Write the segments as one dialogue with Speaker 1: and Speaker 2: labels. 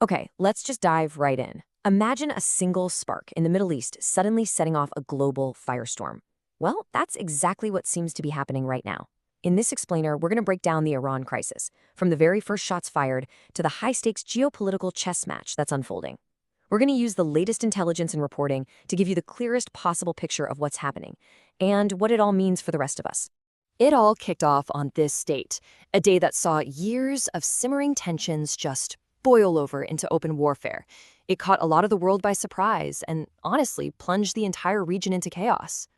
Speaker 1: Okay, let's just dive right in. Imagine a single spark in the Middle East suddenly setting off a global firestorm. Well, that's exactly what seems to be happening right now. In this explainer, we're going to break down the Iran crisis, from the very first shots fired to the high-stakes geopolitical chess match that's unfolding. We're going to use the latest intelligence and reporting to give you the clearest possible picture of what's happening and what it all means for the rest of us. It all kicked off on this date, a day that saw years of simmering tensions just boil over into open warfare. It caught a lot of the world by surprise and, honestly, plunged the entire region into chaos.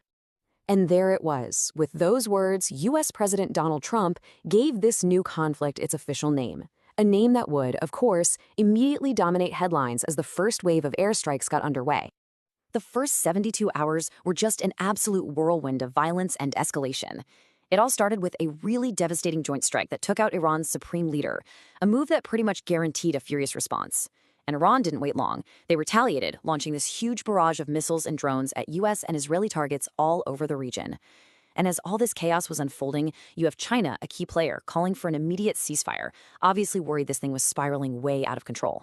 Speaker 1: And there it was. With those words, U.S. President Donald Trump gave this new conflict its official name. A name that would, of course, immediately dominate headlines as the first wave of airstrikes got underway. The first 72 hours were just an absolute whirlwind of violence and escalation. It all started with a really devastating joint strike that took out Iran's supreme leader, a move that pretty much guaranteed a furious response. And Iran didn't wait long. They retaliated, launching this huge barrage of missiles and drones at U.S. and Israeli targets all over the region. And as all this chaos was unfolding, you have China, a key player, calling for an immediate ceasefire, obviously worried this thing was spiraling way out of control.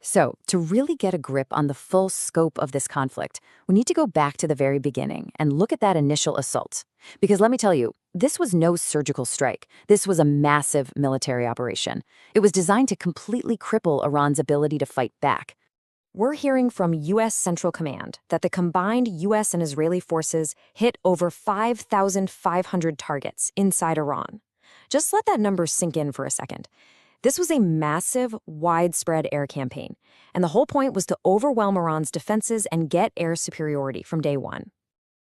Speaker 1: So, to really get a grip on the full scope of this conflict, we need to go back to the very beginning and look at that initial assault. Because let me tell you, this was no surgical strike. This was a massive military operation. It was designed to completely cripple Iran's ability to fight back. We're hearing from U.S. Central Command that the combined U.S. and Israeli forces hit over 5,500 targets inside Iran. Just let that number sink in for a second. This was a massive, widespread air campaign, and the whole point was to overwhelm Iran's defenses and get air superiority from day one.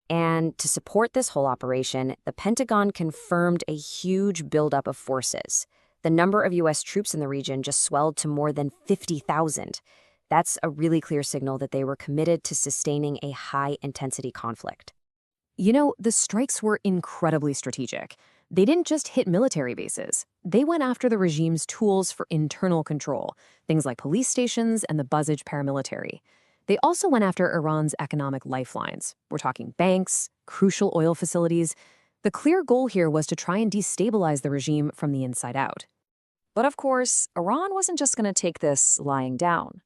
Speaker 1: And to support this whole operation, the Pentagon confirmed a huge buildup of forces. The number of U.S. troops in the region just swelled to more than 50,000. That's a really clear signal that they were committed to sustaining a high-intensity conflict. You know, the strikes were incredibly strategic. They didn't just hit military bases. They went after the regime's tools for internal control, things like police stations and the Buzzage paramilitary. They also went after Iran's economic lifelines. We're talking banks, crucial oil facilities. The clear goal here was to try and destabilize the regime from the inside out. But of course, Iran wasn't just going to take this lying down.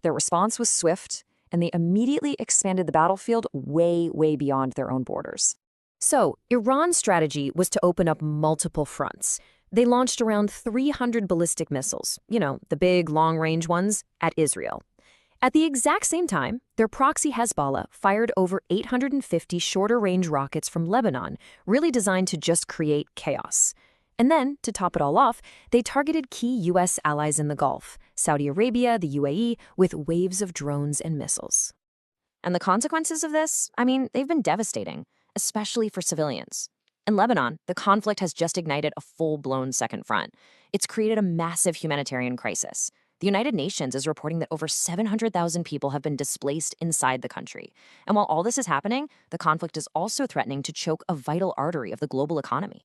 Speaker 1: Their response was swift, and they immediately expanded the battlefield way, way beyond their own borders. So, Iran's strategy was to open up multiple fronts. They launched around 300 ballistic missiles, the big, long-range ones, at Israel. At the exact same time, their proxy Hezbollah fired over 850 shorter-range rockets from Lebanon, really designed to just create chaos. And then, to top it all off, they targeted key U.S. allies in the Gulf, Saudi Arabia, the UAE, with waves of drones and missiles. And the consequences of this? They've been devastating, especially for civilians. In Lebanon, the conflict has just ignited a full-blown second front. It's created a massive humanitarian crisis. The United Nations is reporting that over 700,000 people have been displaced inside the country. And while all this is happening, the conflict is also threatening to choke a vital artery of the global economy.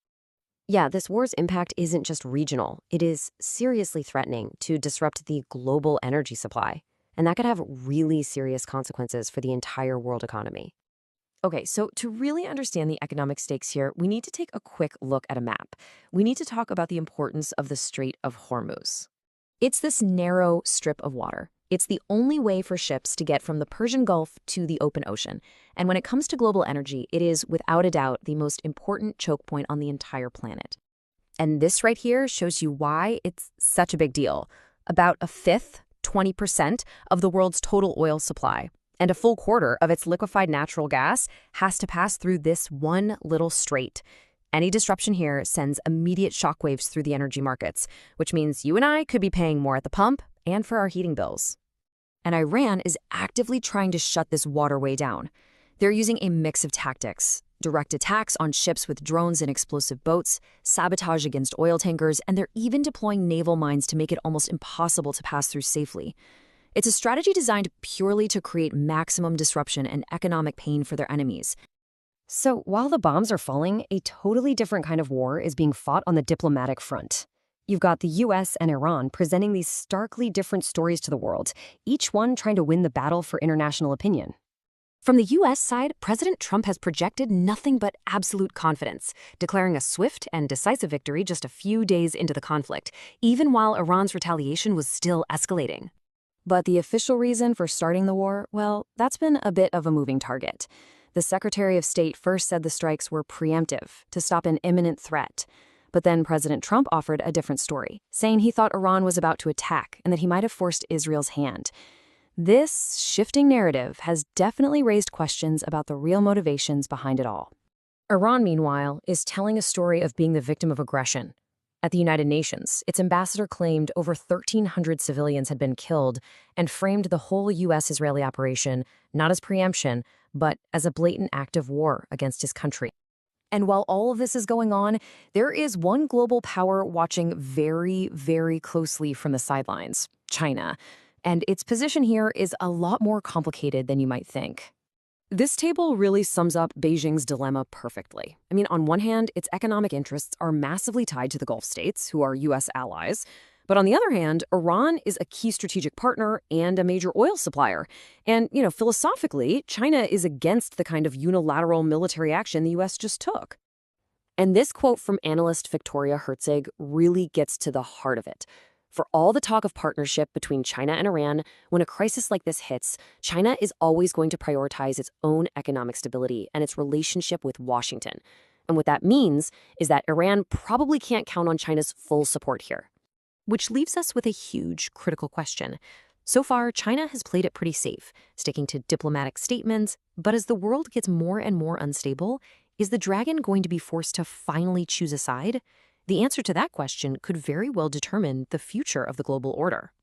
Speaker 1: Yeah, this war's impact isn't just regional. It is seriously threatening to disrupt the global energy supply. And that could have really serious consequences for the entire world economy. Okay, so to really understand the economic stakes here, we need to take a quick look at a map. We need to talk about the importance of the Strait of Hormuz. It's this narrow strip of water. It's the only way for ships to get from the Persian Gulf to the open ocean. And when it comes to global energy, it is, without a doubt, the most important choke point on the entire planet. And this right here shows you why it's such a big deal. About a fifth, 20%, of the world's total oil supply, and a full quarter of its liquefied natural gas has to pass through this one little strait. Any disruption here sends immediate shockwaves through the energy markets, which means you and I could be paying more at the pump and for our heating bills. And Iran is actively trying to shut this waterway down. They're using a mix of tactics: direct attacks on ships with drones and explosive boats, sabotage against oil tankers, and they're even deploying naval mines to make it almost impossible to pass through safely. It's a strategy designed purely to create maximum disruption and economic pain for their enemies. So while the bombs are falling, a totally different kind of war is being fought on the diplomatic front. You've got the U.S. and Iran presenting these starkly different stories to the world, each one trying to win the battle for international opinion. From the U.S. side, President Trump has projected nothing but absolute confidence, declaring a swift and decisive victory just a few days into the conflict, even while Iran's retaliation was still escalating. But the official reason for starting the war, well, that's been a bit of a moving target. The Secretary of State first said the strikes were preemptive, to stop an imminent threat. But then President Trump offered a different story, saying he thought Iran was about to attack and that he might have forced Israel's hand. This shifting narrative has definitely raised questions about the real motivations behind it all. Iran, meanwhile, is telling a story of being the victim of aggression. At the United Nations, its ambassador claimed over 1,300 civilians had been killed and framed the whole U.S.-Israeli operation not as preemption, but as a blatant act of war against his country. And while all of this is going on, there is one global power watching very, very closely from the sidelines: China. And its position here is a lot more complicated than you might think. This table really sums up Beijing's dilemma perfectly. I mean, on one hand, its economic interests are massively tied to the Gulf states, who are U.S. allies. But on the other hand, Iran is a key strategic partner and a major oil supplier. And, philosophically, China is against the kind of unilateral military action the U.S. just took. And this quote from analyst Victoria Herzig really gets to the heart of it. For all the talk of partnership between China and Iran, when a crisis like this hits, China is always going to prioritize its own economic stability and its relationship with Washington. And what that means is that Iran probably can't count on China's full support here. Which leaves us with a huge critical question. So far, China has played it pretty safe, sticking to diplomatic statements, but as the world gets more and more unstable, is the dragon going to be forced to finally choose a side? The answer to that question could very well determine the future of the global order.